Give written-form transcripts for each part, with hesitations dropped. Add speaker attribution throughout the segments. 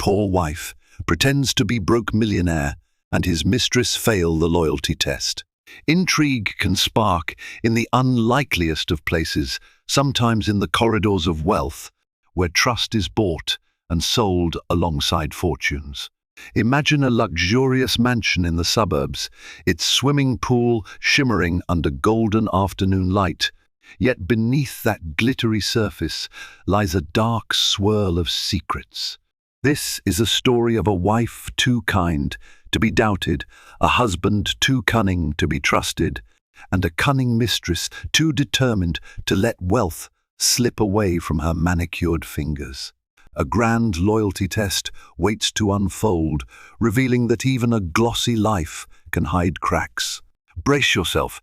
Speaker 1: poor wife, pretends to be broke millionaire, and his mistress fail the loyalty test. Intrigue can spark in the unlikeliest of places, sometimes in the corridors of wealth, where trust is bought and sold alongside fortunes. Imagine a luxurious mansion in the suburbs, its swimming pool shimmering under golden afternoon light. Yet beneath that glittery surface lies a dark swirl of secrets. This is a story of a wife too kind to be doubted, a husband too cunning to be trusted, and a cunning mistress too determined to let wealth slip away from her manicured fingers. A grand loyalty test waits to unfold, revealing that even a glossy life can hide cracks. Brace yourself.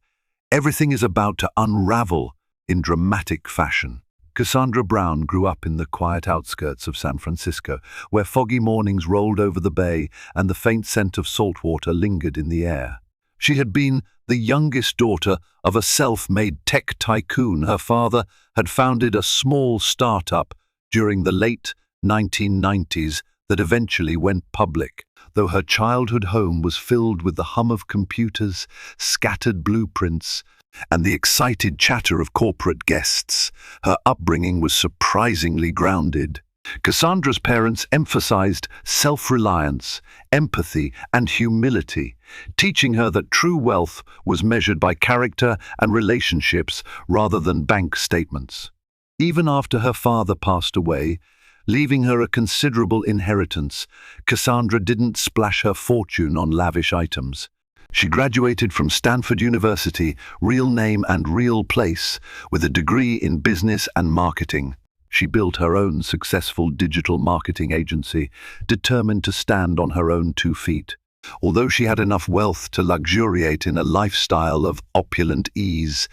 Speaker 1: Everything is about to unravel in dramatic fashion. Cassandra Brown grew up in the quiet outskirts of San Francisco, where foggy mornings rolled over the bay and the faint scent of salt water lingered in the air. She had been the youngest daughter of a self-made tech tycoon. Her father had founded a small startup during the late 1990s that eventually went public. Though her childhood home was filled with the hum of computers, scattered blueprints, and the excited chatter of corporate guests, her upbringing was surprisingly grounded. Cassandra's parents emphasized self-reliance, empathy, and humility, teaching her that true wealth was measured by character and relationships rather than bank statements. Even after her father passed away, leaving her a considerable inheritance, Cassandra didn't splash her fortune on lavish items. She graduated from Stanford University, real name and real place, with a degree in business and marketing. She built her own successful digital marketing agency, determined to stand on her own 2 feet. Although she had enough wealth to luxuriate in a lifestyle of opulent ease,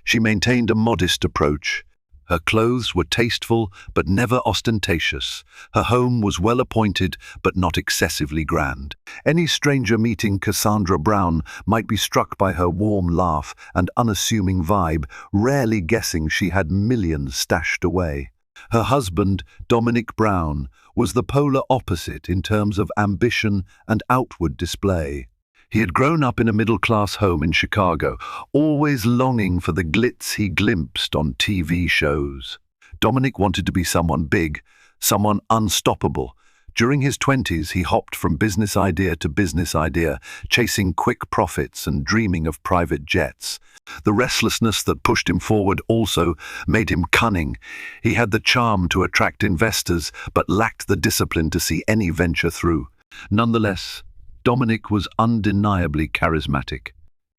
Speaker 1: she maintained a modest approach. Her clothes were tasteful but never ostentatious. Her home was well appointed but not excessively grand. Any stranger meeting Cassandra Brown might be struck by her warm laugh and unassuming vibe, rarely guessing she had millions stashed away. Her husband, Dominic Brown, was the polar opposite in terms of ambition and outward display. He had grown up in a middle-class home in Chicago, always longing for the glitz he glimpsed on TV shows. Dominic wanted to be someone big, someone unstoppable. During his 20s, he hopped from business idea to business idea, chasing quick profits and dreaming of private jets. The restlessness that pushed him forward also made him cunning. He had the charm to attract investors, but lacked the discipline to see any venture through. Nonetheless, Dominic was undeniably charismatic.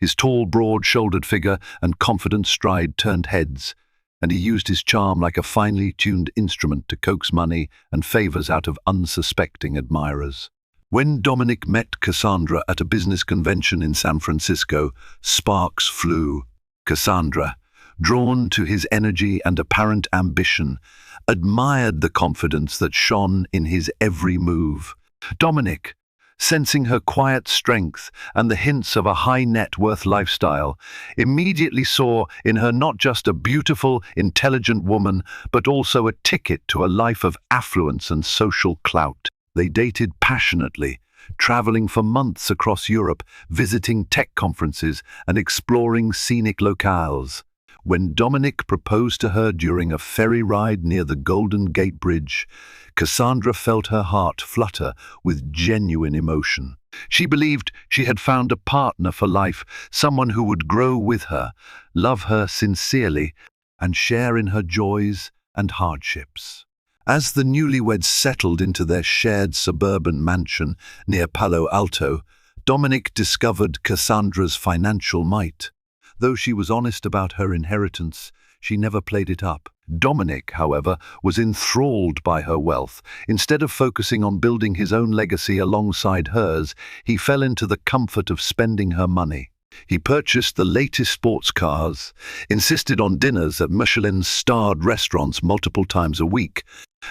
Speaker 1: His tall, broad-shouldered figure and confident stride turned heads, and he used his charm like a finely tuned instrument to coax money and favors out of unsuspecting admirers. When Dominic met Cassandra at a business convention in San Francisco, sparks flew. Cassandra, drawn to his energy and apparent ambition, admired the confidence that shone in his every move. Dominic, sensing her quiet strength and the hints of a high-net-worth lifestyle, immediately saw in her not just a beautiful, intelligent woman, but also a ticket to a life of affluence and social clout. They dated passionately, traveling for months across Europe, visiting tech conferences and exploring scenic locales. When Dominic proposed to her during a ferry ride near the Golden Gate Bridge, Cassandra felt her heart flutter with genuine emotion. She believed she had found a partner for life, someone who would grow with her, love her sincerely, and share in her joys and hardships. As the newlyweds settled into their shared suburban mansion near Palo Alto, Dominic discovered Cassandra's financial might. Though she was honest about her inheritance, she never played it up. Dominic, however, was enthralled by her wealth. Instead of focusing on building his own legacy alongside hers, he fell into the comfort of spending her money. He purchased the latest sports cars, insisted on dinners at Michelin-starred restaurants multiple times a week,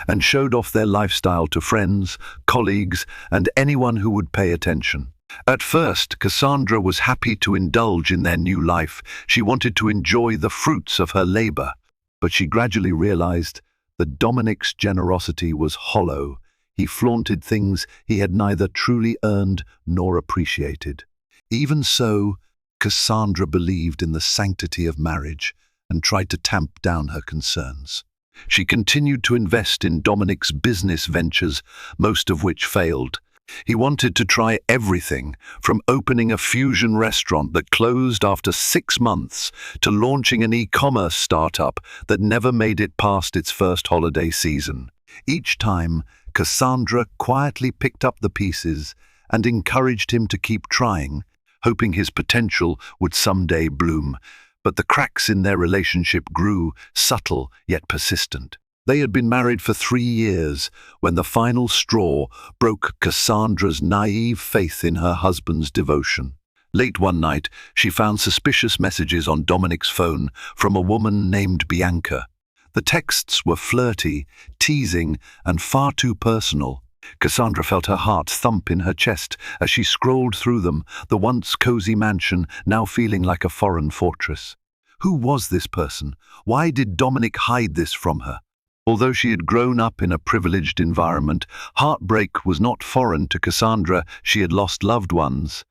Speaker 1: and showed off their lifestyle to friends, colleagues, and anyone who would pay attention. At first, Cassandra was happy to indulge in their new life. She wanted to enjoy the fruits of her labor. But she gradually realized that Dominic's generosity was hollow. He flaunted things he had neither truly earned nor appreciated. Even so, Cassandra believed in the sanctity of marriage and tried to tamp down her concerns. She continued to invest in Dominic's business ventures, most of which failed. He wanted to try everything, from opening a fusion restaurant that closed after 6 months to launching an e-commerce startup that never made it past its first holiday season. Each time, Cassandra quietly picked up the pieces and encouraged him to keep trying, hoping his potential would someday bloom. But the cracks in their relationship grew, subtle yet persistent. They had been married for 3 years when the final straw broke Cassandra's naive faith in her husband's devotion. Late one night, she found suspicious messages on Dominic's phone from a woman named Bianca. The texts were flirty, teasing, and far too personal. Cassandra felt her heart thump in her chest as she scrolled through them, the once cozy mansion now feeling like a foreign fortress. Who was this person? Why did Dominic hide this from her? Although she had grown up in a privileged environment, heartbreak was not foreign to Cassandra. She had lost loved ones,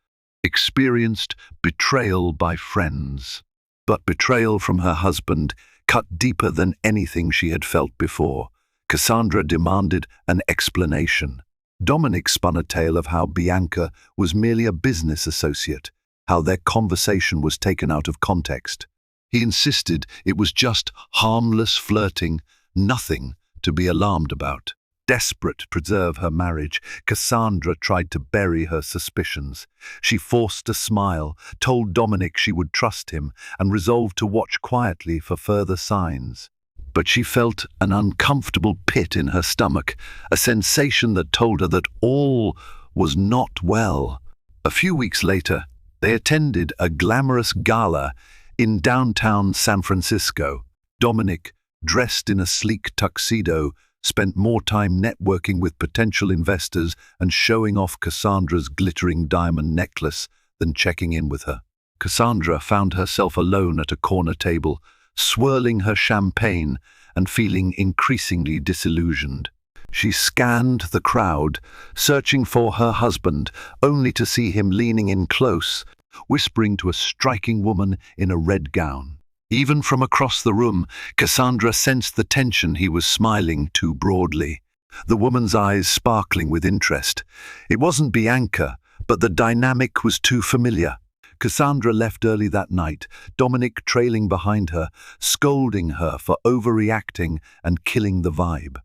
Speaker 1: experienced betrayal by friends. But betrayal from her husband cut deeper than anything she had felt before. Cassandra demanded an explanation. Dominic spun a tale of how Bianca was merely a business associate, how their conversation was taken out of context. He insisted it was just harmless flirting, nothing to be alarmed about. Desperate to preserve her marriage, Cassandra tried to bury her suspicions. She forced a smile, told Dominic she would trust him, and resolved to watch quietly for further signs. But she felt an uncomfortable pit in her stomach, a sensation that told her that all was not well. A few weeks later, they attended a glamorous gala in downtown San Francisco. Dominic, dressed in a sleek tuxedo, spent more time networking with potential investors and showing off Cassandra's glittering diamond necklace than checking in with her. Cassandra found herself alone at a corner table, swirling her champagne and feeling increasingly disillusioned. She scanned the crowd, searching for her husband, only to see him leaning in close, whispering to a striking woman in a red gown. Even from across the room, Cassandra sensed the tension. He was smiling too broadly, the woman's eyes sparkling with interest. It wasn't Bianca, but the dynamic was too familiar. Cassandra left early that night, Dominic trailing behind her, scolding her for overreacting and killing the vibe.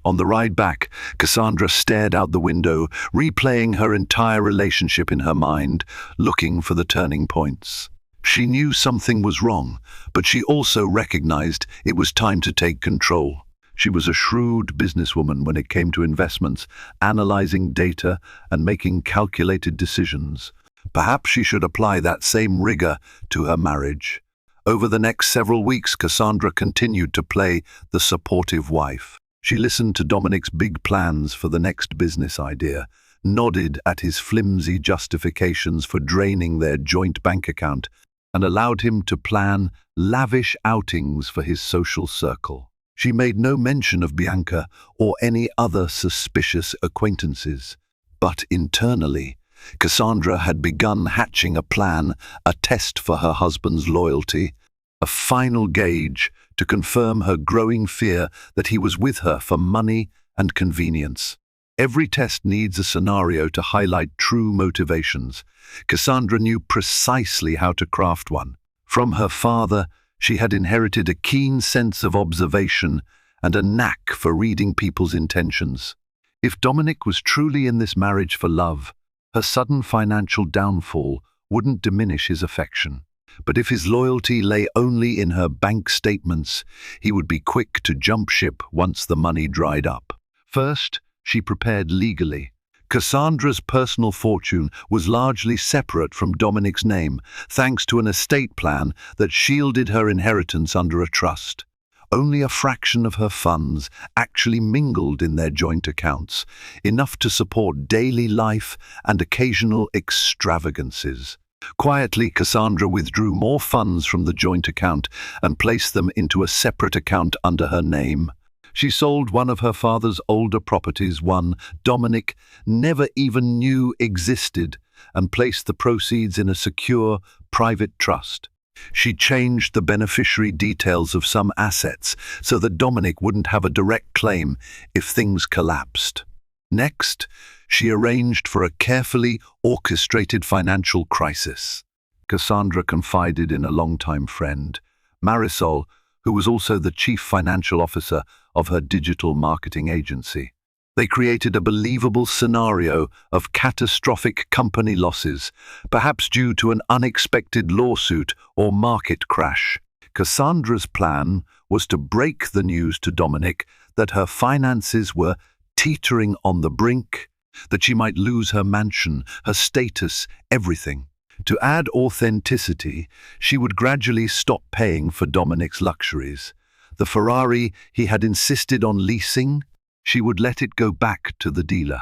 Speaker 1: On the ride back, Cassandra stared out the window, replaying her entire relationship in her mind, looking for the turning points. She knew something was wrong, but she also recognized it was time to take control. She was a shrewd businesswoman when it came to investments, analyzing data and making calculated decisions. Perhaps she should apply that same rigor to her marriage. Over the next several weeks, Cassandra continued to play the supportive wife. She listened to Dominic's big plans for the next business idea, nodded at his flimsy justifications for draining their joint bank account, and allowed him to plan lavish outings for his social circle. She made no mention of Bianca or any other suspicious acquaintances. But internally, Cassandra had begun hatching a plan, a test for her husband's loyalty, a final gauge to confirm her growing fear that he was with her for money and convenience. Every test needs a scenario to highlight true motivations. Cassandra knew precisely how to craft one. From her father, she had inherited a keen sense of observation and a knack for reading people's intentions. If Dominic was truly in this marriage for love, her sudden financial downfall wouldn't diminish his affection. But if his loyalty lay only in her bank statements, he would be quick to jump ship once the money dried up. First, she prepared legally. Cassandra's personal fortune was largely separate from Dominic's name, thanks to an estate plan that shielded her inheritance under a trust. Only a fraction of her funds actually mingled in their joint accounts, enough to support daily life and occasional extravagances. Quietly, Cassandra withdrew more funds from the joint account and placed them into a separate account under her name. She sold one of her father's older properties, one Dominic never even knew existed, and placed the proceeds in a secure, private trust. She changed the beneficiary details of some assets so that Dominic wouldn't have a direct claim if things collapsed. Next, she arranged for a carefully orchestrated financial crisis. Cassandra confided in a longtime friend, Marisol, who was also the chief financial officer of her digital marketing agency. They created a believable scenario of catastrophic company losses, perhaps due to an unexpected lawsuit or market crash. Cassandra's plan was to break the news to Dominic that her finances were teetering on the brink, that she might lose her mansion, her status, everything. To add authenticity, she would gradually stop paying for Dominic's luxuries. The Ferrari he had insisted on leasing, she would let it go back to the dealer.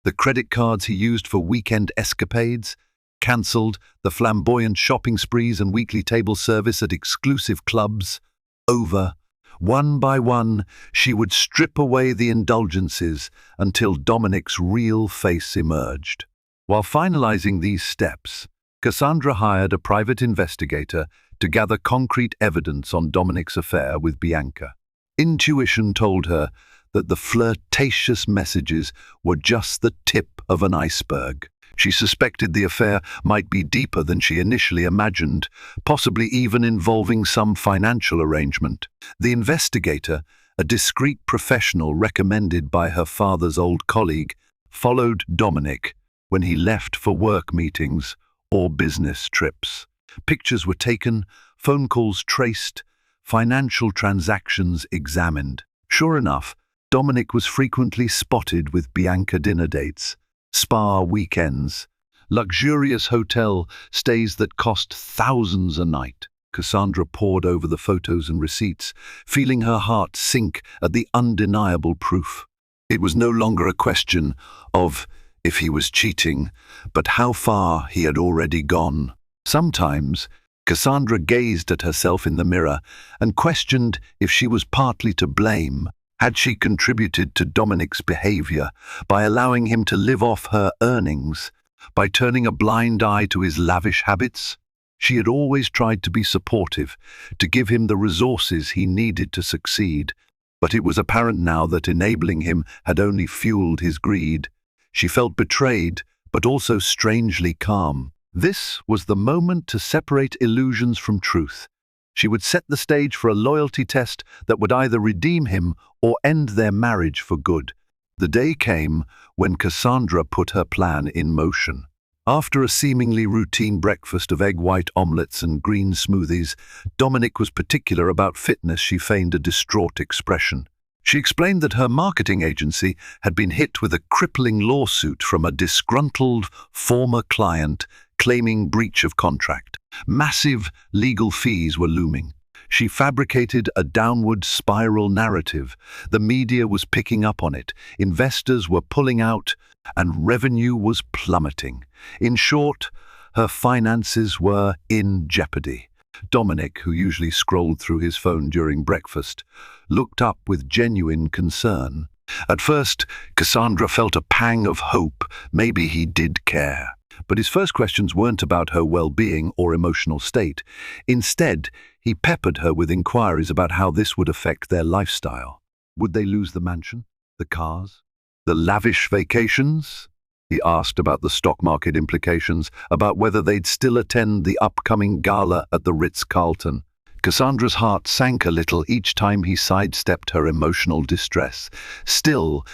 Speaker 1: The credit cards he used for weekend escapades, cancelled, the flamboyant shopping sprees and weekly table service at exclusive clubs, over. One by one, she would strip away the indulgences until Dominic's real face emerged. While finalizing these steps, Cassandra hired a private investigator to gather concrete evidence on Dominic's affair with Bianca. Intuition told her that the flirtatious messages were just the tip of an iceberg. She suspected the affair might be deeper than she initially imagined, possibly even involving some financial arrangement. The investigator, a discreet professional recommended by her father's old colleague, followed Dominic when he left for work meetings or business trips. Pictures were taken, phone calls traced, financial transactions examined. Sure enough, Dominic was frequently spotted with Bianca dinner dates, spa weekends, luxurious hotel stays that cost thousands a night. Cassandra pored over the photos and receipts, feeling her heart sink at the undeniable proof. It was no longer a question of if he was cheating, but how far he had already gone. Sometimes, Cassandra gazed at herself in the mirror and questioned if she was partly to blame. Had she contributed to Dominic's behavior by allowing him to live off her earnings, by turning a blind eye to his lavish habits? She had always tried to be supportive, to give him the resources he needed to succeed, but it was apparent now that enabling him had only fueled his greed. She felt betrayed, but also strangely calm. This was the moment to separate illusions from truth. She would set the stage for a loyalty test that would either redeem him or end their marriage for good. The day came when Cassandra put her plan in motion. After a seemingly routine breakfast of egg white omelets and green smoothies, Dominic was particular about fitness. She feigned a distraught expression. She explained that her marketing agency had been hit with a crippling lawsuit from a disgruntled former client claiming breach of contract. Massive legal fees were looming. She fabricated a downward spiral narrative. The media was picking up on it. Investors were pulling out, and revenue was plummeting. In short, her finances were in jeopardy. Dominic, who usually scrolled through his phone during breakfast, looked up with genuine concern. At first, Cassandra felt a pang of hope. Maybe he did care. But his first questions weren't about her well-being or emotional state. Instead, he peppered her with inquiries about how this would affect their lifestyle. Would they lose the mansion, the cars, the lavish vacations? He asked about the stock market implications, about whether they'd still attend the upcoming gala at the Ritz-Carlton. Cassandra's heart sank a little each time he sidestepped her emotional distress. Still,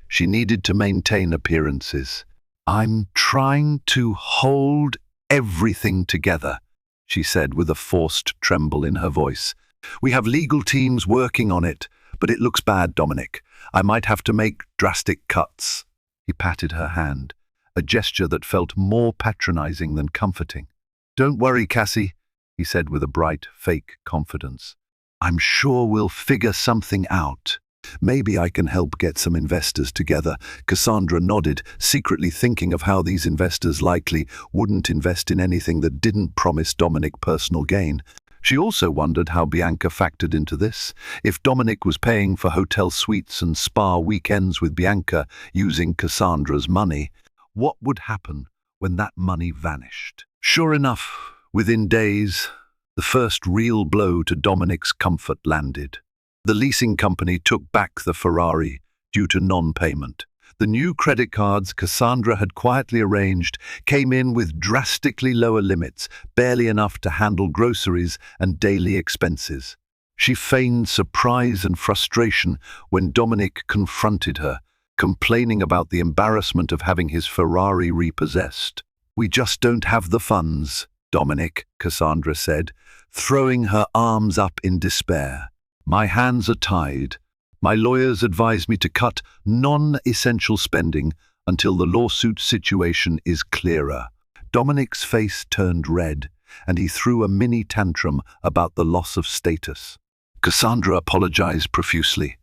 Speaker 1: she needed to maintain appearances. "I'm trying to hold everything together," she said with a forced tremble in her voice. "We have legal teams working on it, but it looks bad, Dominic. I might have to make drastic cuts." He patted her hand, a gesture that felt more patronizing than comforting. "Don't worry, Cassie," he said with a bright, fake confidence. "I'm sure we'll figure something out. Maybe I can help get some investors together." Cassandra nodded, secretly thinking of how these investors likely wouldn't invest in anything that didn't promise Dominic personal gain. She also wondered how Bianca factored into this. If Dominic was paying for hotel suites and spa weekends with Bianca using Cassandra's money, what would happen when that money vanished? Sure enough, within days, the first real blow to Dominic's comfort landed. The leasing company took back the Ferrari due to non-payment. The new credit cards Cassandra had quietly arranged came in with drastically lower limits, barely enough to handle groceries and daily expenses. She feigned surprise and frustration when Dominic confronted her, complaining about the embarrassment of having his Ferrari repossessed. "We just don't have the funds, Dominic," Cassandra said, throwing her arms up in despair. "My hands are tied. My lawyers advise me to cut non-essential spending until the lawsuit situation is clearer." Dominic's face turned red, and he threw a mini tantrum about the loss of status. Cassandra apologized profusely,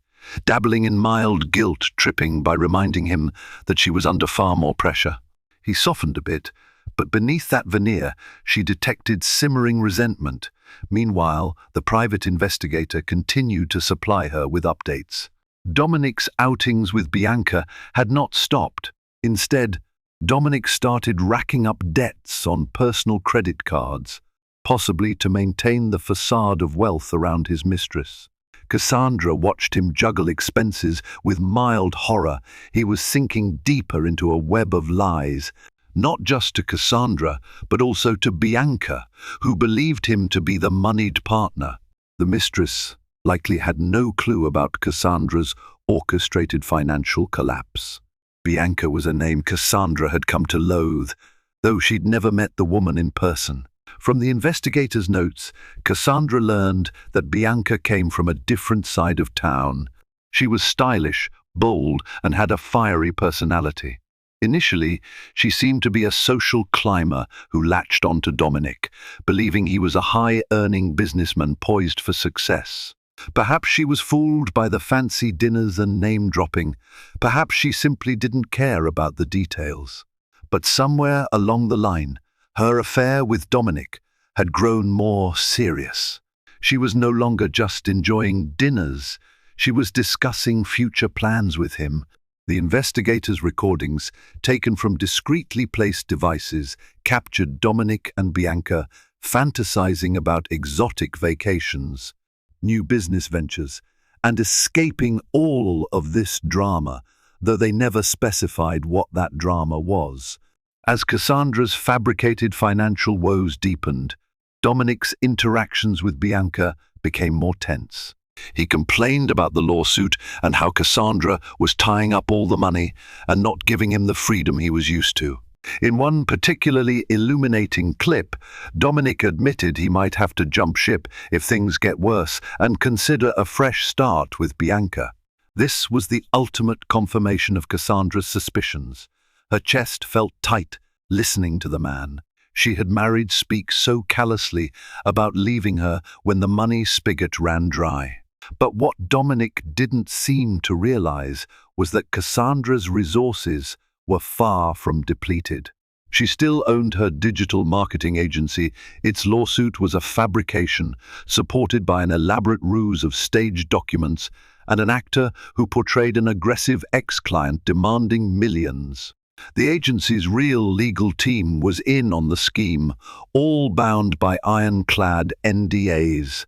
Speaker 1: dabbling in mild guilt-tripping by reminding him that she was under far more pressure. He softened a bit, but beneath that veneer she detected simmering resentment. Meanwhile, the private investigator continued to supply her with updates. Dominic's outings with Bianca had not stopped. Instead, Dominic started racking up debts on personal credit cards, possibly to maintain the facade of wealth around his mistress. Cassandra watched him juggle expenses with mild horror. He was sinking deeper into a web of lies, not just to Cassandra, but also to Bianca, who believed him to be the moneyed partner. The mistress likely had no clue about Cassandra's orchestrated financial collapse. Bianca was a name Cassandra had come to loathe, though she'd never met the woman in person. From the investigator's notes, Cassandra learned that Bianca came from a different side of town. She was stylish, bold, and had a fiery personality. Initially, she seemed to be a social climber who latched onto Dominic, believing he was a high-earning businessman poised for success. Perhaps she was fooled by the fancy dinners and name-dropping. Perhaps she simply didn't care about the details. But somewhere along the line, her affair with Dominic had grown more serious. She was no longer just enjoying dinners. She was discussing future plans with him. The investigators' recordings, taken from discreetly placed devices, captured Dominic and Bianca fantasizing about exotic vacations, new business ventures, and escaping all of this drama, though they never specified what that drama was. As Cassandra's fabricated financial woes deepened, Dominic's interactions with Bianca became more tense. He complained about the lawsuit and how Cassandra was tying up all the money and not giving him the freedom he was used to. In one particularly illuminating clip, Dominic admitted he might have to jump ship if things get worse and consider a fresh start with Bianca. This was the ultimate confirmation of Cassandra's suspicions. Her chest felt tight, listening to the man. She had married Speak so callously about leaving her when the money spigot ran dry. But what Dominic didn't seem to realize was that Cassandra's resources were far from depleted. She still owned her digital marketing agency. Its lawsuit was a fabrication, supported by an elaborate ruse of staged documents and an actor who portrayed an aggressive ex-client demanding millions. The agency's real legal team was in on the scheme, all bound by ironclad NDAs.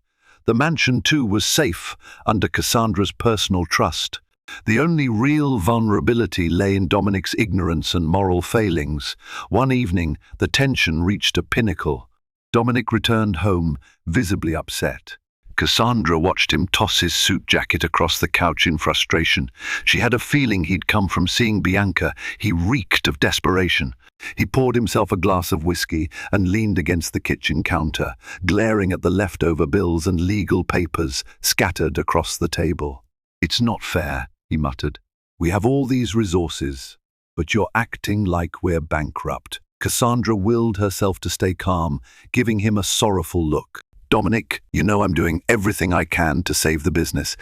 Speaker 1: The mansion, too, was safe under Cassandra's personal trust. The only real vulnerability lay in Dominic's ignorance and moral failings. One evening, the tension reached a pinnacle. Dominic returned home, visibly upset. Cassandra watched him toss his suit jacket across the couch in frustration. She had a feeling he'd come from seeing Bianca. He reeked of desperation. He poured himself a glass of whiskey and leaned against the kitchen counter, glaring at the leftover bills and legal papers scattered across the table. "It's not fair," he muttered. "We have all these resources, but you're acting like we're bankrupt." Cassandra willed herself to stay calm, giving him a sorrowful look. "Dominic, you know I'm doing everything I can to save the business.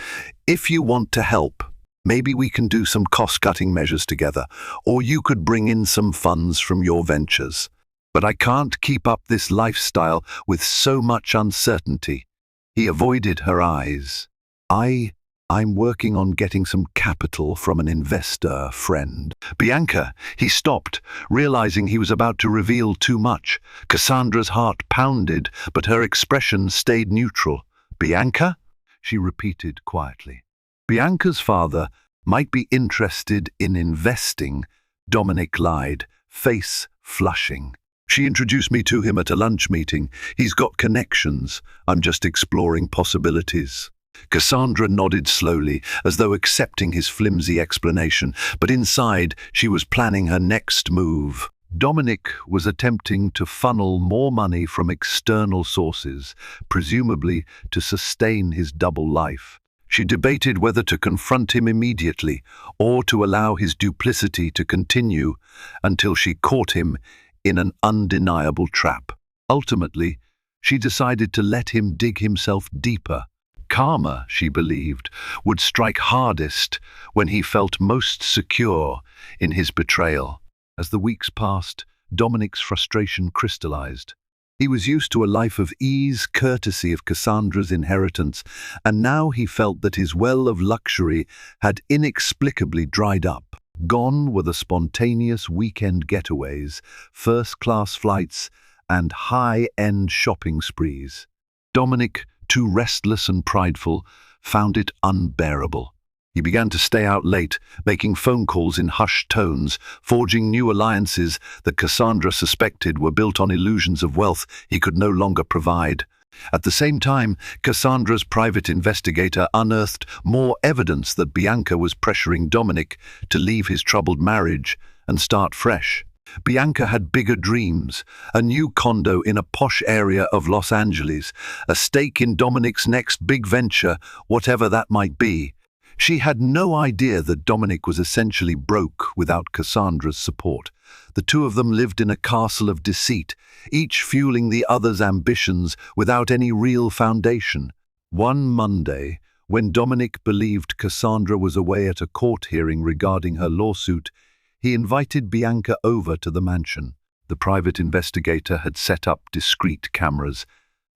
Speaker 1: If you want to help, maybe we can do some cost-cutting measures together, or you could bring in some funds from your ventures." But I can't keep up this lifestyle with so much uncertainty. He avoided her eyes. I'm working on getting some capital from an investor friend. Bianca, he stopped, realizing he was about to reveal too much. Cassandra's heart pounded, but her expression stayed neutral. Bianca? She repeated quietly. Bianca's father might be interested in investing, Dominic lied, face flushing. She introduced me to him at a lunch meeting. He's got connections. I'm just exploring possibilities. Cassandra nodded slowly, as though accepting his flimsy explanation, but inside she was planning her next move. Dominic was attempting to funnel more money from external sources, presumably to sustain his double life. She debated whether to confront him immediately or to allow his duplicity to continue until she caught him in an undeniable trap. Ultimately, she decided to let him dig himself deeper. Karma, she believed, would strike hardest when he felt most secure in his betrayal. As the weeks passed, Dominic's frustration crystallized. He was used to a life of ease, courtesy of Cassandra's inheritance, and now he felt that his well of luxury had inexplicably dried up. Gone were the spontaneous weekend getaways, first-class flights, and high-end shopping sprees. Dominic, too restless and prideful, found it unbearable. He began to stay out late, making phone calls in hushed tones, forging new alliances that Cassandra suspected were built on illusions of wealth he could no longer provide. At the same time, Cassandra's private investigator unearthed more evidence that Bianca was pressuring Dominic to leave his troubled marriage and start fresh. Bianca had bigger dreams, a new condo in a posh area of Los Angeles, a stake in Dominic's next big venture, whatever that might be. She had no idea that Dominic was essentially broke without Cassandra's support. The two of them lived in a castle of deceit, each fueling the other's ambitions without any real foundation. One Monday, when Dominic believed Cassandra was away at a court hearing regarding her lawsuit, he invited Bianca over to the mansion. The private investigator had set up discreet cameras,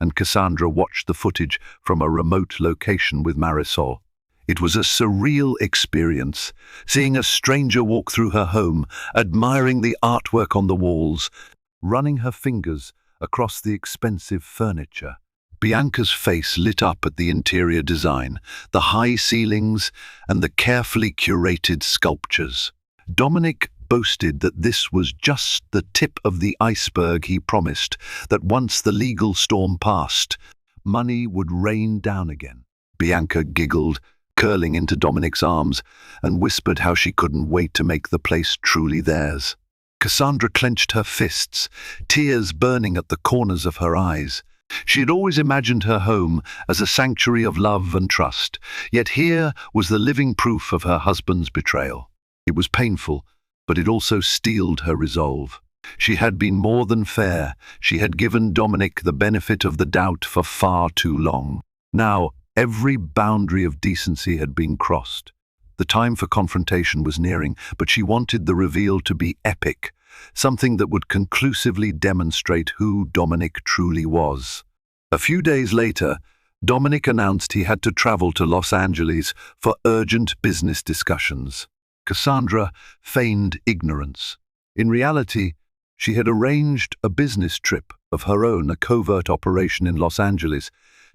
Speaker 1: and Cassandra watched the footage from a remote location with Marisol. It was a surreal experience, seeing a stranger walk through her home, admiring the artwork on the walls, running her fingers across the expensive furniture. Bianca's face lit up at the interior design, the high ceilings, and the carefully curated sculptures. Dominic boasted that this was just the tip of the iceberg he promised, that once the legal storm passed, money would rain down again. Bianca giggled, curling into Dominic's arms, and whispered how she couldn't wait to make the place truly theirs. Cassandra clenched her fists, tears burning at the corners of her eyes. She had always imagined her home as a sanctuary of love and trust, yet here was the living proof of her husband's betrayal. It was painful, but it also steeled her resolve. She had been more than fair. She had given Dominic the benefit of the doubt for far too long. Now, every boundary of decency had been crossed. The time for confrontation was nearing, but she wanted the reveal to be epic, something that would conclusively demonstrate who Dominic truly was. A few days later, Dominic announced he had to travel to Los Angeles for urgent business discussions. Cassandra feigned ignorance. In reality, she had arranged a business trip of her own, a covert operation in Los Angeles,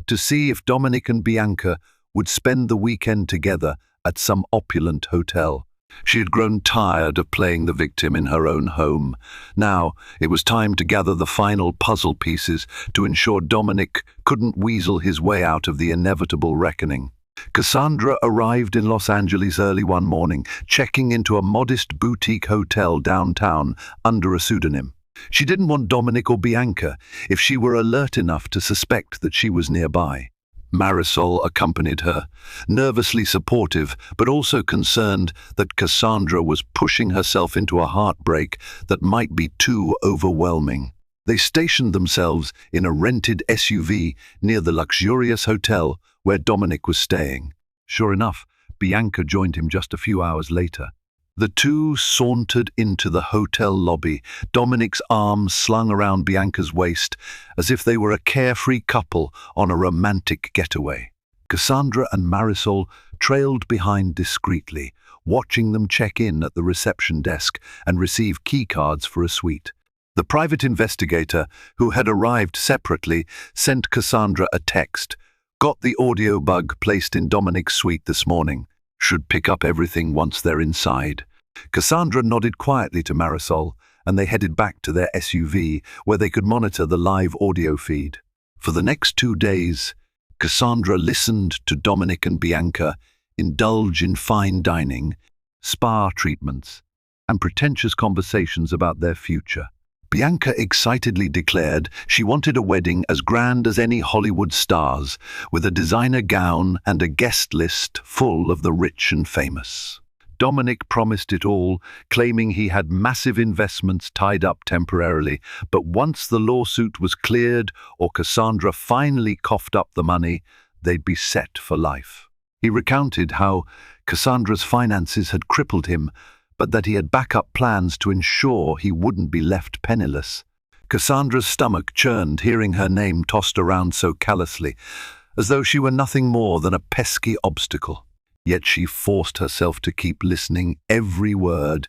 Speaker 1: to see if Dominic and Bianca would spend the weekend together at some opulent hotel. She had grown tired of playing the victim in her own home. Now, it was time to gather the final puzzle pieces to ensure Dominic couldn't weasel his way out of the inevitable reckoning. Cassandra arrived in Los Angeles early one morning, checking into a modest boutique hotel downtown under a pseudonym. She didn't want Dominic or Bianca if she were alert enough to suspect that she was nearby. Marisol accompanied her, nervously supportive but also concerned that Cassandra was pushing herself into a heartbreak that might be too overwhelming. They stationed themselves in a rented SUV near the luxurious hotel where Dominic was staying. Sure enough, Bianca joined him just a few hours later. The two sauntered into the hotel lobby, Dominic's arms slung around Bianca's waist, as if they were a carefree couple on a romantic getaway. Cassandra and Marisol trailed behind discreetly, watching them check in at the reception desk and receive keycards for a suite. The private investigator, who had arrived separately, sent Cassandra a text. "Got the audio bug placed in Dominic's suite this morning. Should pick up everything once they're inside." Cassandra nodded quietly to Marisol, and they headed back to their SUV, where they could monitor the live audio feed. For the next 2 days, Cassandra listened to Dominic and Bianca indulge in fine dining, spa treatments, and pretentious conversations about their future. Bianca excitedly declared she wanted a wedding as grand as any Hollywood stars, with a designer gown and a guest list full of the rich and famous. Dominic promised it all, claiming he had massive investments tied up temporarily, but once the lawsuit was cleared or Cassandra finally coughed up the money, they'd be set for life. He recounted how Cassandra's finances had crippled him, but that he had backup plans to ensure he wouldn't be left penniless. Cassandra's stomach churned hearing her name tossed around so callously, as though she were nothing more than a pesky obstacle. Yet she forced herself to keep listening every word,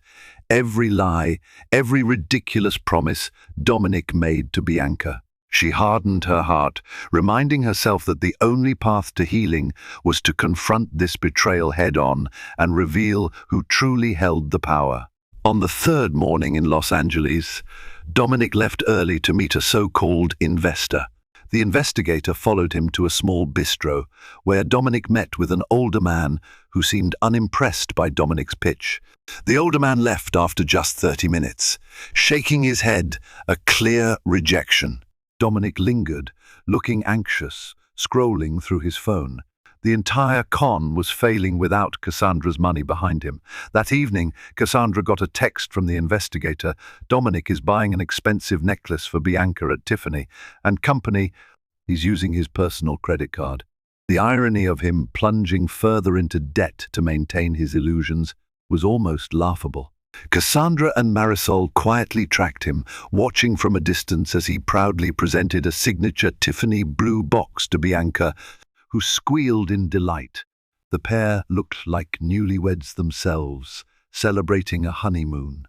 Speaker 1: every lie, every ridiculous promise Dominic made to Bianca. She hardened her heart, reminding herself that the only path to healing was to confront this betrayal head-on and reveal who truly held the power. On the third morning in Los Angeles, Dominic left early to meet a so-called investor. The investigator followed him to a small bistro, where Dominic met with an older man who seemed unimpressed by Dominic's pitch. The older man left after just 30 minutes, shaking his head, a clear rejection. Dominic lingered, looking anxious, scrolling through his phone. The entire con was failing without Cassandra's money behind him. That evening, Cassandra got a text from the investigator. "Dominic is buying an expensive necklace for Bianca at Tiffany and Company. He's using his personal credit card." The irony of him plunging further into debt to maintain his illusions was almost laughable. Cassandra and Marisol quietly tracked him, watching from a distance as he proudly presented a signature Tiffany blue box to Bianca, who squealed in delight. The pair looked like newlyweds themselves, celebrating a honeymoon.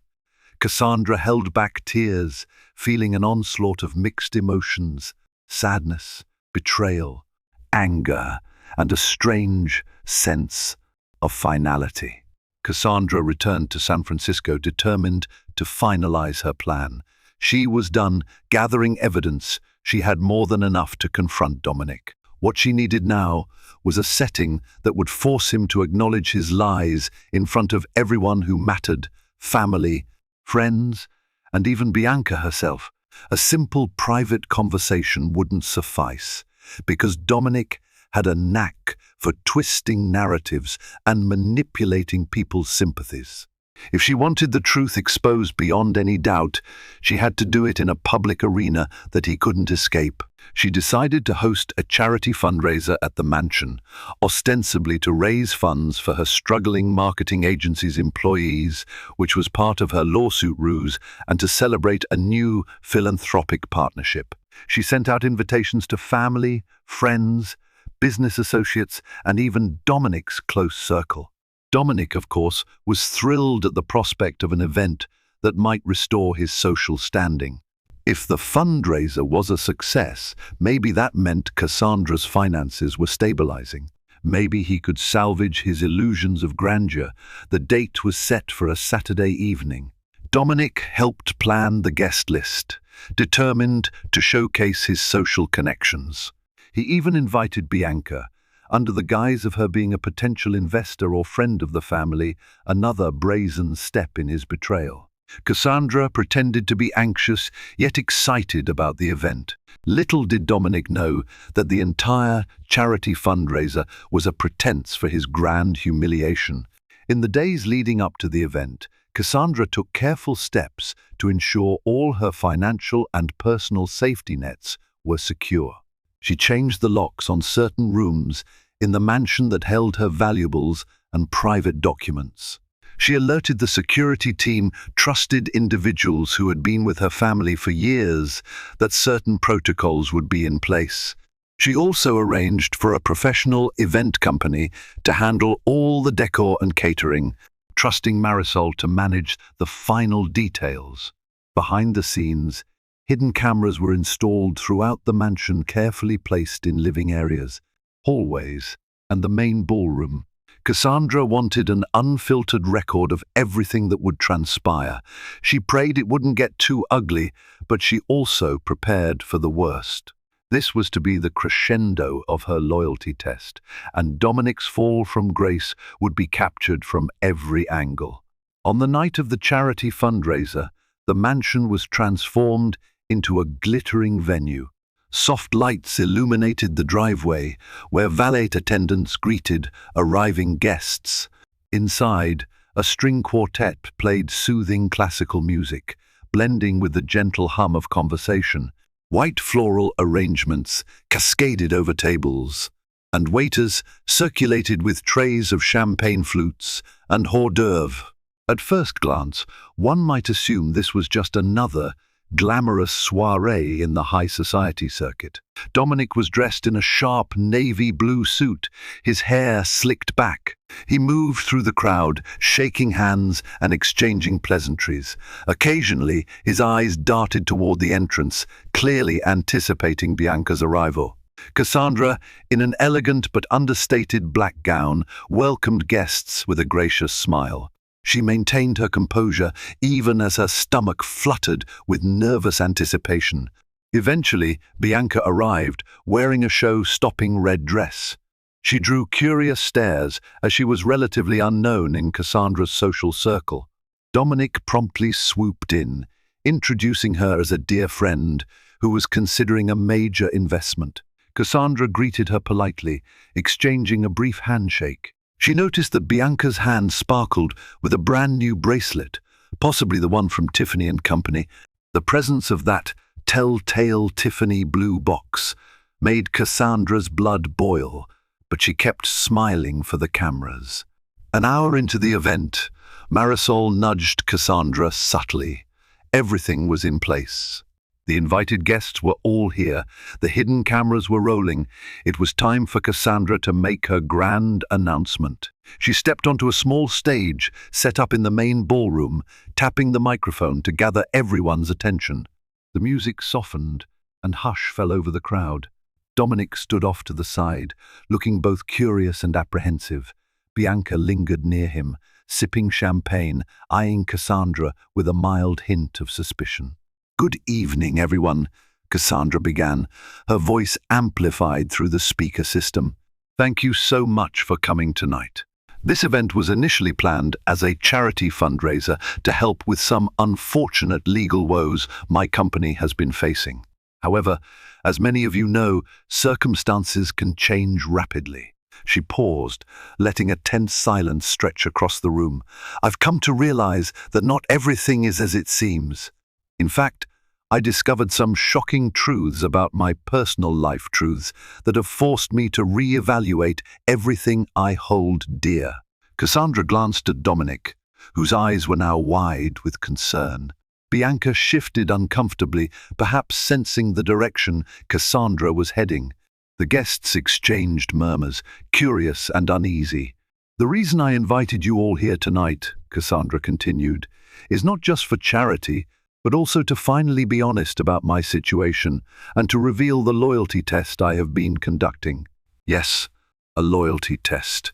Speaker 1: Cassandra held back tears, feeling an onslaught of mixed emotions: sadness, betrayal, anger, and a strange sense of finality. Cassandra returned to San Francisco determined to finalize her plan. She was done gathering evidence. She had more than enough to confront Dominic. What she needed now was a setting that would force him to acknowledge his lies in front of everyone who mattered: family, friends, and even Bianca herself. A simple private conversation wouldn't suffice, because Dominic had a knack for twisting narratives and manipulating people's sympathies. If she wanted the truth exposed beyond any doubt, she had to do it in a public arena that he couldn't escape. She decided to host a charity fundraiser at the mansion, ostensibly to raise funds for her struggling marketing agency's employees, which was part of her lawsuit ruse, and to celebrate a new philanthropic partnership. She sent out invitations to family, friends, business associates, and even Dominic's close circle. Dominic, of course, was thrilled at the prospect of an event that might restore his social standing. If the fundraiser was a success, maybe that meant Cassandra's finances were stabilizing. Maybe he could salvage his illusions of grandeur. The date was set for a Saturday evening. Dominic helped plan the guest list, determined to showcase his social connections. He even invited Bianca, under the guise of her being a potential investor or friend of the family, another brazen step in his betrayal. Cassandra pretended to be anxious, yet excited about the event. Little did Dominic know that the entire charity fundraiser was a pretense for his grand humiliation. In the days leading up to the event, Cassandra took careful steps to ensure all her financial and personal safety nets were secure. She changed the locks on certain rooms in the mansion that held her valuables and private documents. She alerted the security team, trusted individuals who had been with her family for years, that certain protocols would be in place. She also arranged for a professional event company to handle all the decor and catering, trusting Marisol to manage the final details. Behind the scenes, hidden cameras were installed throughout the mansion, carefully placed in living areas, hallways, and the main ballroom. Cassandra wanted an unfiltered record of everything that would transpire. She prayed it wouldn't get too ugly, but she also prepared for the worst. This was to be the crescendo of her loyalty test, and Dominic's fall from grace would be captured from every angle. On the night of the charity fundraiser, the mansion was transformed into a glittering venue. Soft lights illuminated the driveway, where valet attendants greeted arriving guests. Inside, a string quartet played soothing classical music, blending with the gentle hum of conversation. White floral arrangements cascaded over tables, and waiters circulated with trays of champagne flutes and hors d'oeuvres. At first glance, one might assume this was just another glamorous soiree in the high society circuit. Dominic was dressed in a sharp navy blue suit, his hair slicked back. He moved through the crowd, shaking hands and exchanging pleasantries. Occasionally, his eyes darted toward the entrance, clearly anticipating Bianca's arrival. Cassandra, in an elegant but understated black gown, welcomed guests with a gracious smile. She maintained her composure even as her stomach fluttered with nervous anticipation. Eventually, Bianca arrived, wearing a show-stopping red dress. She drew curious stares as she was relatively unknown in Cassandra's social circle. Dominic promptly swooped in, introducing her as a dear friend who was considering a major investment. Cassandra greeted her politely, exchanging a brief handshake. She noticed that Bianca's hand sparkled with a brand new bracelet, possibly the one from Tiffany & Company. The presence of that telltale Tiffany blue box made Cassandra's blood boil, but she kept smiling for the cameras. An hour into the event, Marisol nudged Cassandra subtly. Everything was in place. The invited guests were all here. The hidden cameras were rolling. It was time for Cassandra to make her grand announcement. She stepped onto a small stage set up in the main ballroom, tapping the microphone to gather everyone's attention. The music softened, and hush fell over the crowd. Dominic stood off to the side, looking both curious and apprehensive. Bianca lingered near him, sipping champagne, eyeing Cassandra with a mild hint of suspicion. "Good evening, everyone," Cassandra began, her voice amplified through the speaker system. "Thank you so much for coming tonight. This event was initially planned as a charity fundraiser to help with some unfortunate legal woes my company has been facing. However, as many of you know, circumstances can change rapidly." She paused, letting a tense silence stretch across the room. "I've come to realize that not everything is as it seems. In fact, I discovered some shocking truths about my personal life, truths that have forced me to reevaluate everything I hold dear." Cassandra glanced at Dominic, whose eyes were now wide with concern. Bianca shifted uncomfortably, perhaps sensing the direction Cassandra was heading. The guests exchanged murmurs, curious and uneasy. "The reason I invited you all here tonight," Cassandra continued, "is not just for charity, but also to finally be honest about my situation and to reveal the loyalty test I have been conducting." Yes, a loyalty test.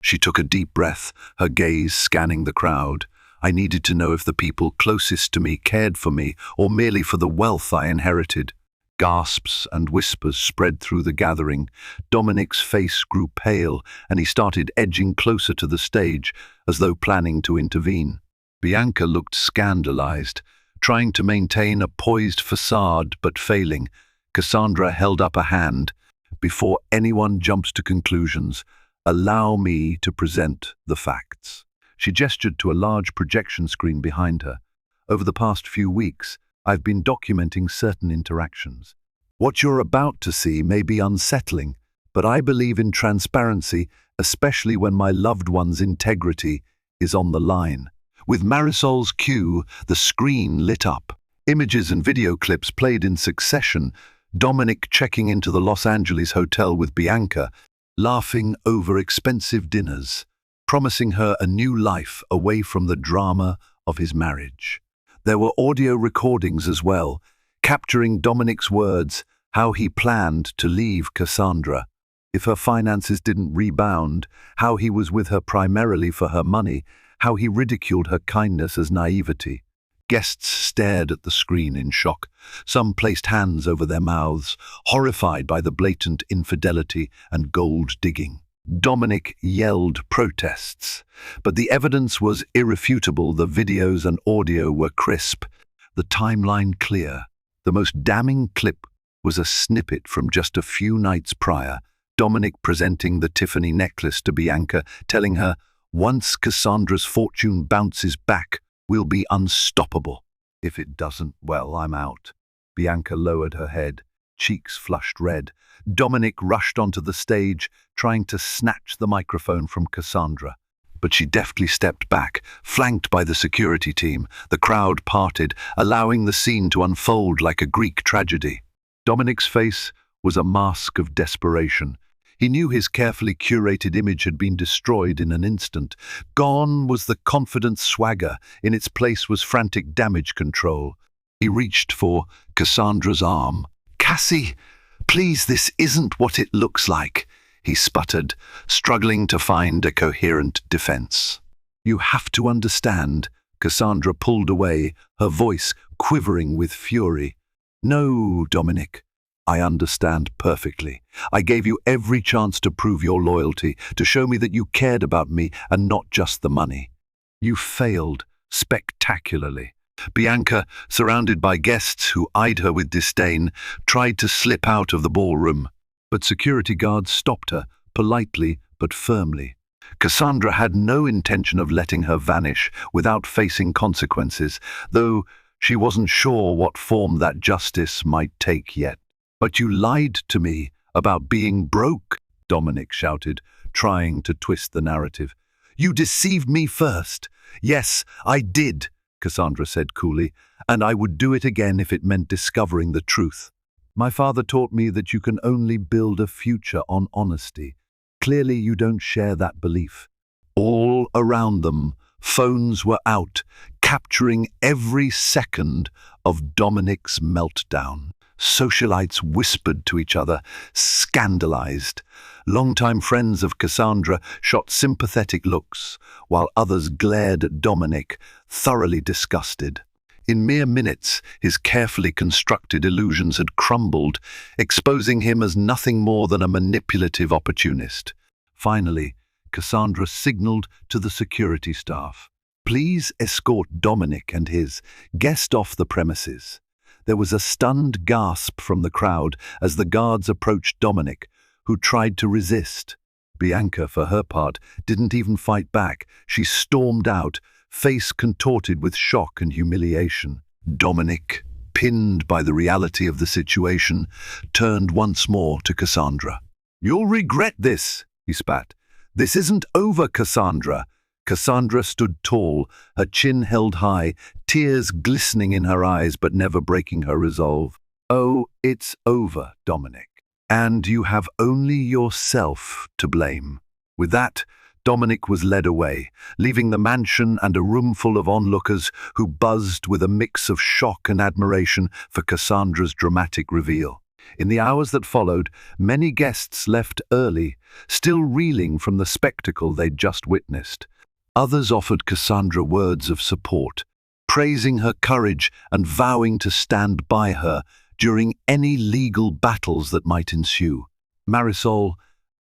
Speaker 1: She took a deep breath, her gaze scanning the crowd. I needed to know if the people closest to me cared for me or merely for the wealth I inherited. Gasps and whispers spread through the gathering. Dominic's face grew pale and he started edging closer to the stage as though planning to intervene. Bianca looked scandalized, trying to maintain a poised facade but failing. Cassandra held up a hand. "Before anyone jumps to conclusions, allow me to present the facts." She gestured to a large projection screen behind her. "Over the past few weeks, I've been documenting certain interactions. What you're about to see may be unsettling, but I believe in transparency, especially when my loved one's integrity is on the line. With Marisol's cue, the screen lit up. Images and video clips played in succession, Dominic checking into the Los Angeles hotel with Bianca, laughing over expensive dinners, promising her a new life away from the drama of his marriage. There were audio recordings as well, capturing Dominic's words, how he planned to leave Cassandra. If her finances didn't rebound, how he was with her primarily for her money, how he ridiculed her kindness as naivety. Guests stared at the screen in shock. Some placed hands over their mouths, horrified by the blatant infidelity and gold digging. Dominic yelled protests, but the evidence was irrefutable. The videos and audio were crisp, the timeline clear. The most damning clip was a snippet from just a few nights prior, Dominic presenting the Tiffany necklace to Bianca, telling her, "Once Cassandra's fortune bounces back, we'll be unstoppable. If it doesn't, well, I'm out." Bianca lowered her head, cheeks flushed red. Dominic rushed onto the stage, trying to snatch the microphone from Cassandra. But she deftly stepped back, flanked by the security team. The crowd parted, allowing the scene to unfold like a Greek tragedy. Dominic's face was a mask of desperation. He knew his carefully curated image had been destroyed in an instant. Gone was the confident swagger. In its place was frantic damage control. He reached for Cassandra's arm. "Cassie, please, this isn't what it looks like," he sputtered, struggling to find a coherent defense. "You have to understand." Cassandra pulled away, her voice quivering with fury. "No, Dominic. I understand perfectly. I gave you every chance to prove your loyalty, to show me that you cared about me and not just the money. You failed spectacularly." Bianca, surrounded by guests who eyed her with disdain, tried to slip out of the ballroom, but security guards stopped her, politely but firmly. Cassandra had no intention of letting her vanish without facing consequences, though she wasn't sure what form that justice might take yet. "But you lied to me about being broke," Dominic shouted, trying to twist the narrative. "You deceived me first." "Yes, I did," Cassandra said coolly, "and I would do it again if it meant discovering the truth. My father taught me that you can only build a future on honesty. Clearly you don't share that belief." All around them, phones were out, capturing every second of Dominic's meltdown. Socialites whispered to each other, scandalized. Longtime friends of Cassandra shot sympathetic looks, while others glared at Dominic, thoroughly disgusted. In mere minutes, his carefully constructed illusions had crumbled, exposing him as nothing more than a manipulative opportunist. Finally, Cassandra signaled to the security staff, "Please escort Dominic and his guest off the premises." There was a stunned gasp from the crowd as the guards approached Dominic, who tried to resist. Bianca, for her part, didn't even fight back. She stormed out, face contorted with shock and humiliation. Dominic, pinned by the reality of the situation, turned once more to Cassandra. "You'll regret this," he spat. "This isn't over, Cassandra." Cassandra stood tall, her chin held high, tears glistening in her eyes but never breaking her resolve. "Oh, it's over, Dominic. And you have only yourself to blame." With that, Dominic was led away, leaving the mansion and a roomful of onlookers who buzzed with a mix of shock and admiration for Cassandra's dramatic reveal. In the hours that followed, many guests left early, still reeling from the spectacle they'd just witnessed. Others offered Cassandra words of support, praising her courage and vowing to stand by her during any legal battles that might ensue. Marisol,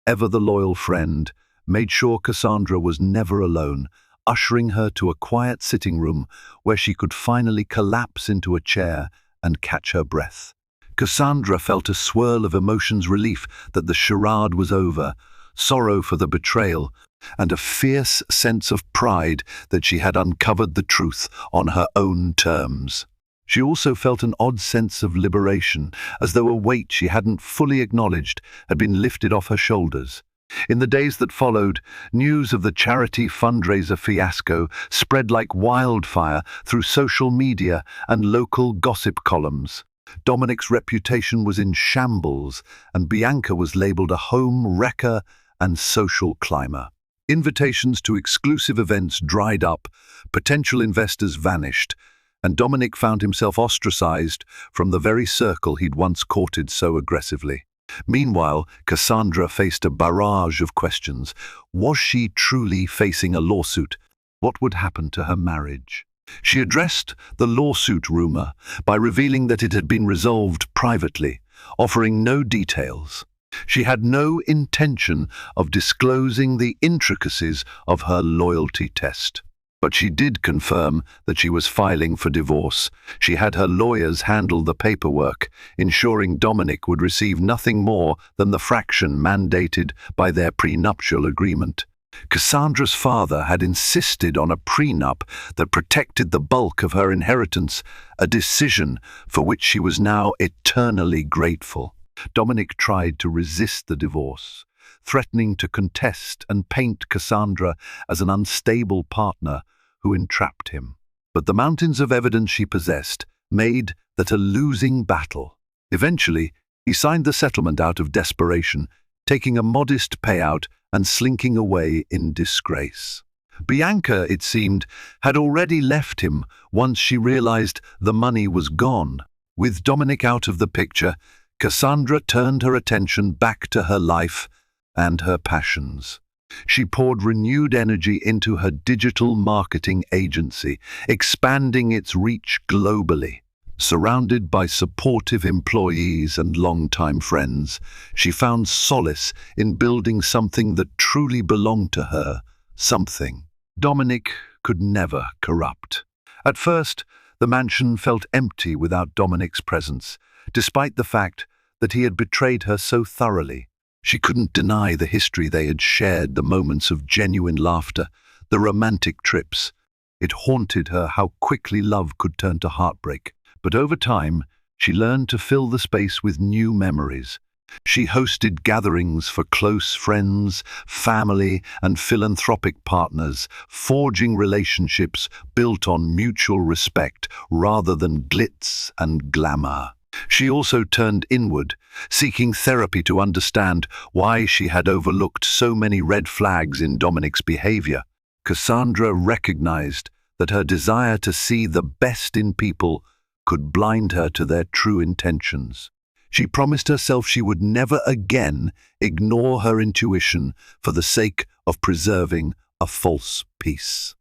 Speaker 1: ever the loyal friend, made sure Cassandra was never alone, ushering her to a quiet sitting room where she could finally collapse into a chair and catch her breath. Cassandra felt a swirl of emotions, relief that the charade was over, sorrow for the betrayal, and a fierce sense of pride that she had uncovered the truth on her own terms. She also felt an odd sense of liberation, as though a weight she hadn't fully acknowledged had been lifted off her shoulders. In the days that followed, news of the charity fundraiser fiasco spread like wildfire through social media and local gossip columns. Dominic's reputation was in shambles, and Bianca was labeled a home wrecker and social climber. Invitations to exclusive events dried up, potential investors vanished, and Dominic found himself ostracized from the very circle he'd once courted so aggressively. Meanwhile, Cassandra faced a barrage of questions. Was she truly facing a lawsuit? What would happen to her marriage? She addressed the lawsuit rumor by revealing that it had been resolved privately, offering no details. She had no intention of disclosing the intricacies of her loyalty test. But she did confirm that she was filing for divorce. She had her lawyers handle the paperwork, ensuring Dominic would receive nothing more than the fraction mandated by their prenuptial agreement. Cassandra's father had insisted on a prenup that protected the bulk of her inheritance, a decision for which she was now eternally grateful. Dominic tried to resist the divorce, threatening to contest and paint Cassandra as an unstable partner who entrapped him. But the mountains of evidence she possessed made that a losing battle. Eventually, he signed the settlement out of desperation, taking a modest payout and slinking away in disgrace. Bianca, it seemed, had already left him once she realized the money was gone. With Dominic out of the picture, Cassandra turned her attention back to her life and her passions. She poured renewed energy into her digital marketing agency, expanding its reach globally. Surrounded by supportive employees and longtime friends, she found solace in building something that truly belonged to her, something Dominic could never corrupt. At first, the mansion felt empty without Dominic's presence, despite the fact that he had betrayed her so thoroughly. She couldn't deny the history they had shared, the moments of genuine laughter, the romantic trips. It haunted her how quickly love could turn to heartbreak. But over time, she learned to fill the space with new memories. She hosted gatherings for close friends, family, and philanthropic partners, forging relationships built on mutual respect rather than glitz and glamour. She also turned inward, seeking therapy to understand why she had overlooked so many red flags in Dominic's behavior. Cassandra recognized that her desire to see the best in people could blind her to their true intentions. She promised herself she would never again ignore her intuition for the sake of preserving a false peace.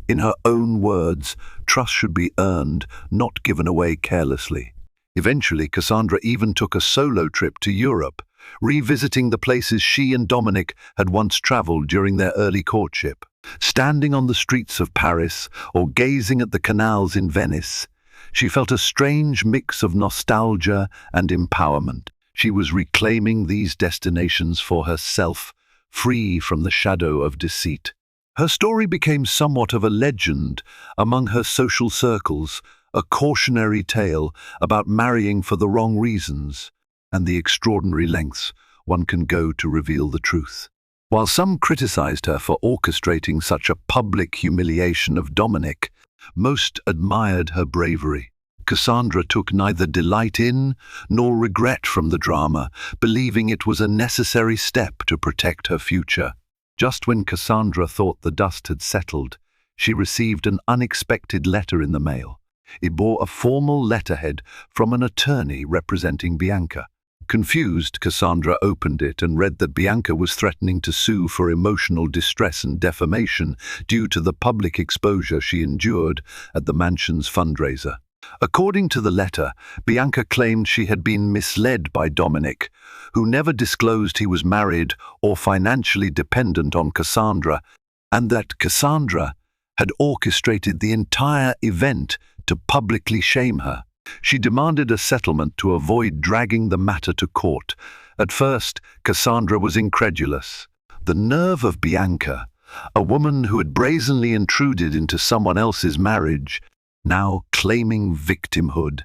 Speaker 1: In her own words, trust should be earned, not given away carelessly. Eventually, Cassandra even took a solo trip to Europe, revisiting the places she and Dominic had once traveled during their early courtship. Standing on the streets of Paris or gazing at the canals in Venice, she felt a strange mix of nostalgia and empowerment. She was reclaiming these destinations for herself, free from the shadow of deceit. Her story became somewhat of a legend among her social circles, a cautionary tale about marrying for the wrong reasons and the extraordinary lengths one can go to reveal the truth. While some criticized her for orchestrating such a public humiliation of Dominic, most admired her bravery. Cassandra took neither delight in nor regret from the drama, believing it was a necessary step to protect her future. Just when Cassandra thought the dust had settled, she received an unexpected letter in the mail. It bore a formal letterhead from an attorney representing Bianca. Confused, Cassandra opened it and read that Bianca was threatening to sue for emotional distress and defamation due to the public exposure she endured at the mansion's fundraiser. According to the letter, Bianca claimed she had been misled by Dominic, who never disclosed he was married or financially dependent on Cassandra, and that Cassandra had orchestrated the entire event to publicly shame her. She demanded a settlement to avoid dragging the matter to court. At first, Cassandra was incredulous. The nerve of Bianca, a woman who had brazenly intruded into someone else's marriage, now claiming victimhood.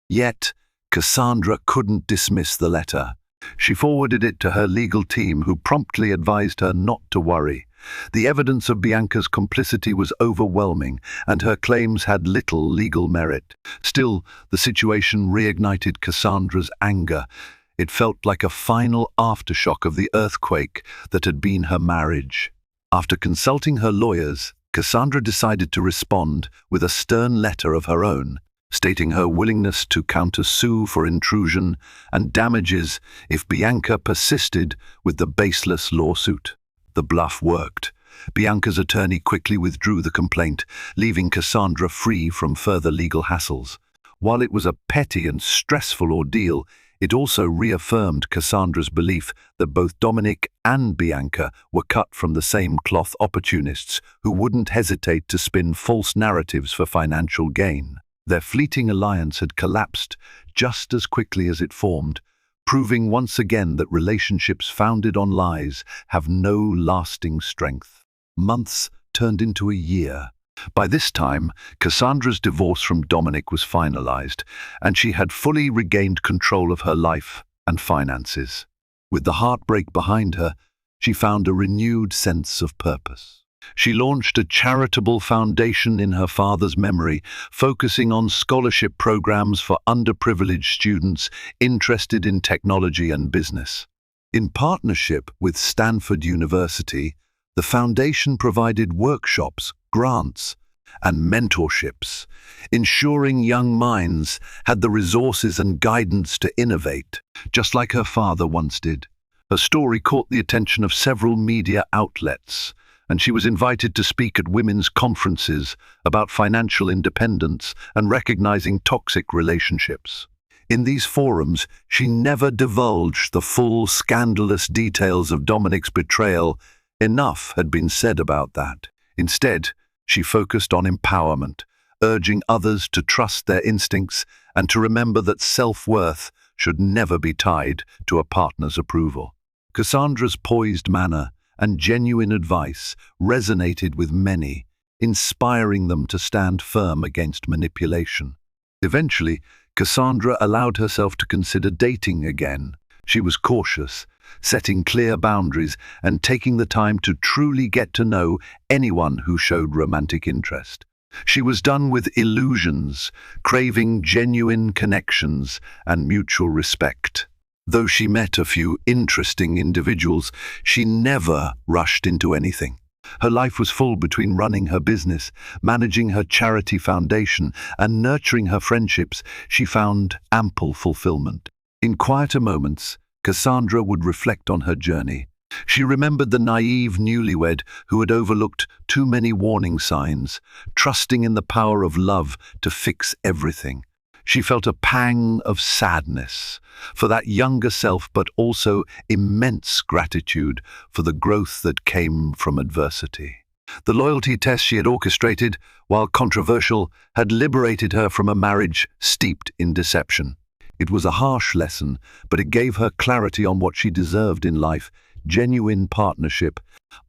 Speaker 1: Yet, Cassandra couldn't dismiss the letter. She forwarded it to her legal team, who promptly advised her not to worry. The evidence of Bianca's complicity was overwhelming, and her claims had little legal merit. Still, the situation reignited Cassandra's anger. It felt like a final aftershock of the earthquake that had been her marriage. After consulting her lawyers, Cassandra decided to respond with a stern letter of her own, stating her willingness to countersue for intrusion and damages if Bianca persisted with the baseless lawsuit. The bluff worked. Bianca's attorney quickly withdrew the complaint, leaving Cassandra free from further legal hassles. While it was a petty and stressful ordeal, it also reaffirmed Cassandra's belief that both Dominic and Bianca were cut from the same cloth, opportunists who wouldn't hesitate to spin false narratives for financial gain. Their fleeting alliance had collapsed just as quickly as it formed, proving once again that relationships founded on lies have no lasting strength. Months turned into a year. By this time, Cassandra's divorce from Dominic was finalized, and she had fully regained control of her life and finances. With the heartbreak behind her, she found a renewed sense of purpose. She launched a charitable foundation in her father's memory, focusing on scholarship programs for underprivileged students interested in technology and business. In partnership with Stanford University, the foundation provided workshops, grants, and mentorships, ensuring young minds had the resources and guidance to innovate, just like her father once did. Her story caught the attention of several media outlets, and she was invited to speak at women's conferences about financial independence and recognizing toxic relationships. In these forums, she never divulged the full scandalous details of Dominic's betrayal. Enough had been said about that. Instead, she focused on empowerment, urging others to trust their instincts and to remember that self-worth should never be tied to a partner's approval. Cassandra's poised manner and genuine advice resonated with many, inspiring them to stand firm against manipulation. Eventually, Cassandra allowed herself to consider dating again. She was cautious, setting clear boundaries and taking the time to truly get to know anyone who showed romantic interest. She was done with illusions, craving genuine connections and mutual respect. Though she met a few interesting individuals, she never rushed into anything. Her life was full between running her business, managing her charity foundation, and nurturing her friendships. She found ample fulfillment. In quieter moments, Cassandra would reflect on her journey. She remembered the naive newlywed who had overlooked too many warning signs, trusting in the power of love to fix everything. She felt a pang of sadness for that younger self, but also immense gratitude for the growth that came from adversity. The loyalty test she had orchestrated, while controversial, had liberated her from a marriage steeped in deception. It was a harsh lesson, but it gave her clarity on what she deserved in life: genuine partnership,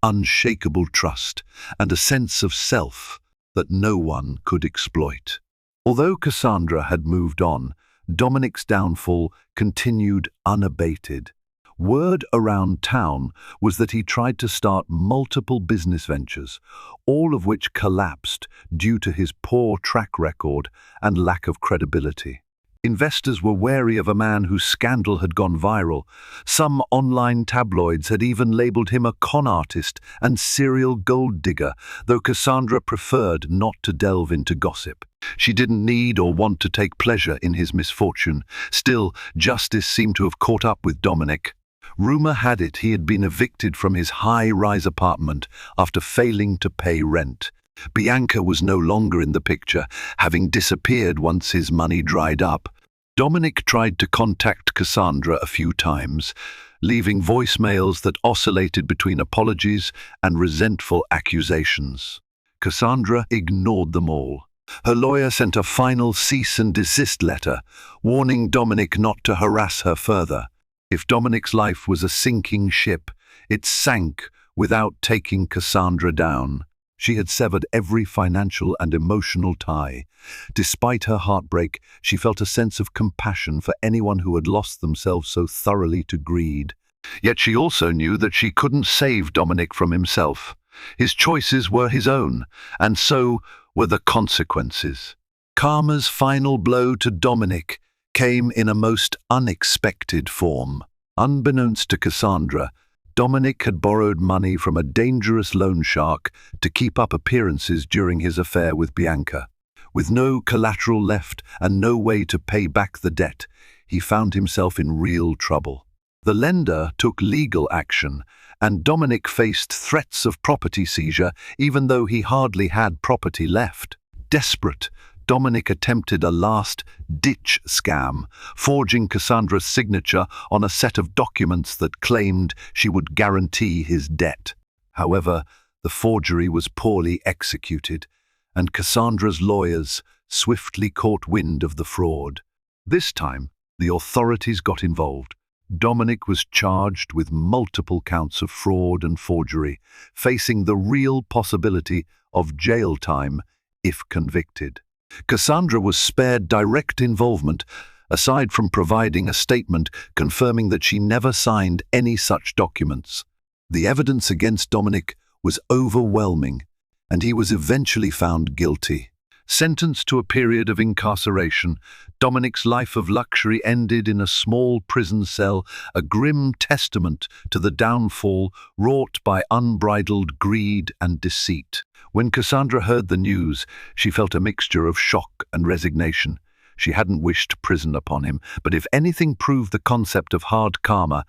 Speaker 1: unshakable trust, and a sense of self that no one could exploit. Although Cassandra had moved on, Dominic's downfall continued unabated. Word around town was that he tried to start multiple business ventures, all of which collapsed due to his poor track record and lack of credibility. Investors were wary of a man whose scandal had gone viral. Some online tabloids had even labeled him a con artist and serial gold digger, though Cassandra preferred not to delve into gossip. She didn't need or want to take pleasure in his misfortune. Still, justice seemed to have caught up with Dominic. Rumor had it he had been evicted from his high-rise apartment after failing to pay rent. Bianca was no longer in the picture, having disappeared once his money dried up. Dominic tried to contact Cassandra a few times, leaving voicemails that oscillated between apologies and resentful accusations. Cassandra ignored them all. Her lawyer sent a final cease and desist letter, warning Dominic not to harass her further. If Dominic's life was a sinking ship, it sank without taking Cassandra down. She had severed every financial and emotional tie. Despite her heartbreak, she felt a sense of compassion for anyone who had lost themselves so thoroughly to greed. Yet she also knew that she couldn't save Dominic from himself. His choices were his own, and so were the consequences. Karma's final blow to Dominic came in a most unexpected form. Unbeknownst to Cassandra, Dominic had borrowed money from a dangerous loan shark to keep up appearances during his affair with Bianca. With no collateral left and no way to pay back the debt, he found himself in real trouble. The lender took legal action, and Dominic faced threats of property seizure even though he hardly had property left. Desperate, Dominic attempted a last-ditch scam, forging Cassandra's signature on a set of documents that claimed she would guarantee his debt. However, the forgery was poorly executed, and Cassandra's lawyers swiftly caught wind of the fraud. This time, the authorities got involved. Dominic was charged with multiple counts of fraud and forgery, facing the real possibility of jail time if convicted. Cassandra was spared direct involvement, aside from providing a statement confirming that she never signed any such documents. The evidence against Dominic was overwhelming, and he was eventually found guilty. Sentenced to a period of incarceration, Dominic's life of luxury ended in a small prison cell, a grim testament to the downfall wrought by unbridled greed and deceit. When Cassandra heard the news, she felt a mixture of shock and resignation. She hadn't wished prison upon him, but if anything proved the concept of hard karma,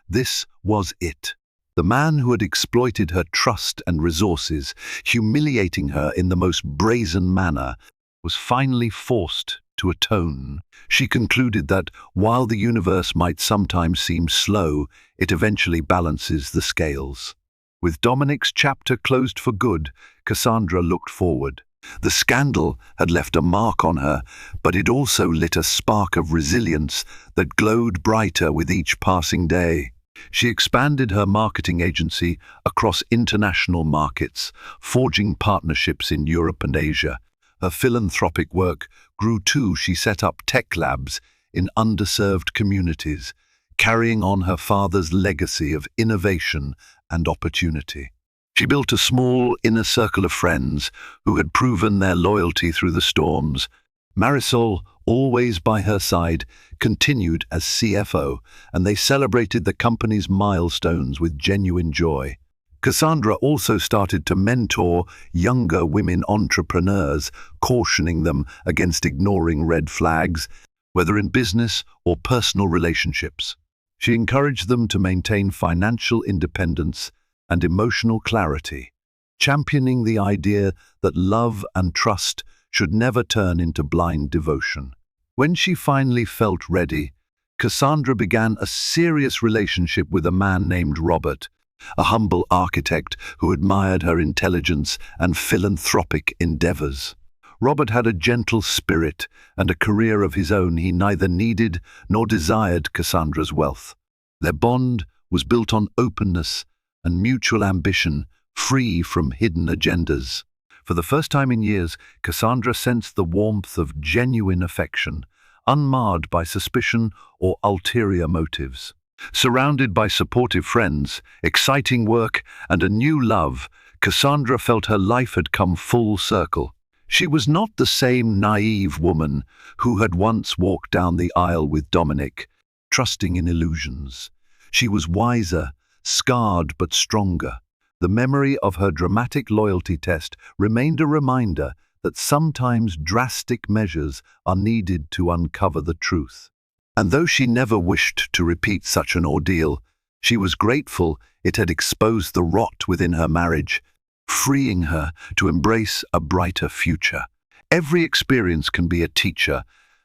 Speaker 1: this was it. The man who had exploited her trust and resources, humiliating her in the most brazen manner, was finally forced to atone. She concluded that, while the universe might sometimes seem slow, it eventually balances the scales. With Dominic's chapter closed for good, Cassandra looked forward. The scandal had left a mark on her, but it also lit a spark of resilience that glowed brighter with each passing day. She expanded her marketing agency across international markets, forging partnerships in Europe and Asia. Her philanthropic work grew too. She set up tech labs in underserved communities, carrying on her father's legacy of innovation and opportunity. She built a small inner circle of friends who had proven their loyalty through the storms. Marisol, always by her side, continued as CFO, and they celebrated the company's milestones with genuine joy. Cassandra also started to mentor younger women entrepreneurs, cautioning them against ignoring red flags, whether in business or personal relationships. She encouraged them to maintain financial independence and emotional clarity, championing the idea that love and trust should never turn into blind devotion. When she finally felt ready, Cassandra began a serious relationship with a man named Robert, a humble architect who admired her intelligence and philanthropic endeavors. Robert had a gentle spirit and a career of his own. He neither needed nor desired Cassandra's wealth. Their bond was built on openness and mutual ambition, free from hidden agendas. For the first time in years, Cassandra sensed the warmth of genuine affection, unmarred by suspicion or ulterior motives. Surrounded by supportive friends, exciting work, and a new love, Cassandra felt her life had come full circle. She was not the same naive woman who had once walked down the aisle with Dominic, trusting in illusions. She was wiser, scarred but stronger. The memory of her dramatic loyalty test remained a reminder that sometimes drastic measures are needed to uncover the truth. And though she never wished to repeat such an ordeal, she was grateful it had exposed the rot within her marriage, freeing her to embrace a brighter future. Every experience can be a teacher,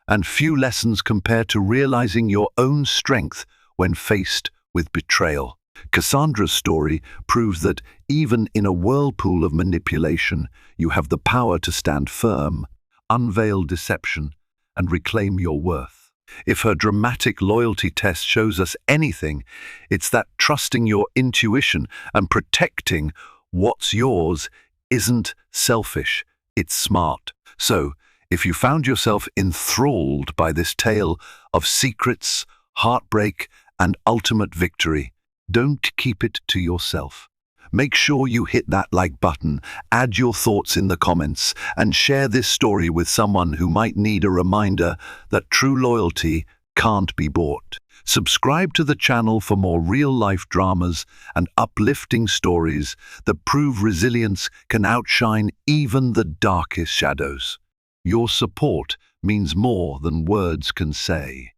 Speaker 1: and few lessons compare to realizing your own strength when faced with betrayal. Cassandra's story proves that even in a whirlpool of manipulation, you have the power to stand firm, unveil deception, and reclaim your worth. If her dramatic loyalty test shows us anything, it's that trusting your intuition and protecting what's yours isn't selfish, it's smart. So, if you found yourself enthralled by this tale of secrets, heartbreak, and ultimate victory, don't keep it to yourself. Make sure you hit that like button, add your thoughts in the comments, and share this story with someone who might need a reminder that true loyalty can't be bought. Subscribe to the channel for more real-life dramas and uplifting stories that prove resilience can outshine even the darkest shadows. Your support means more than words can say.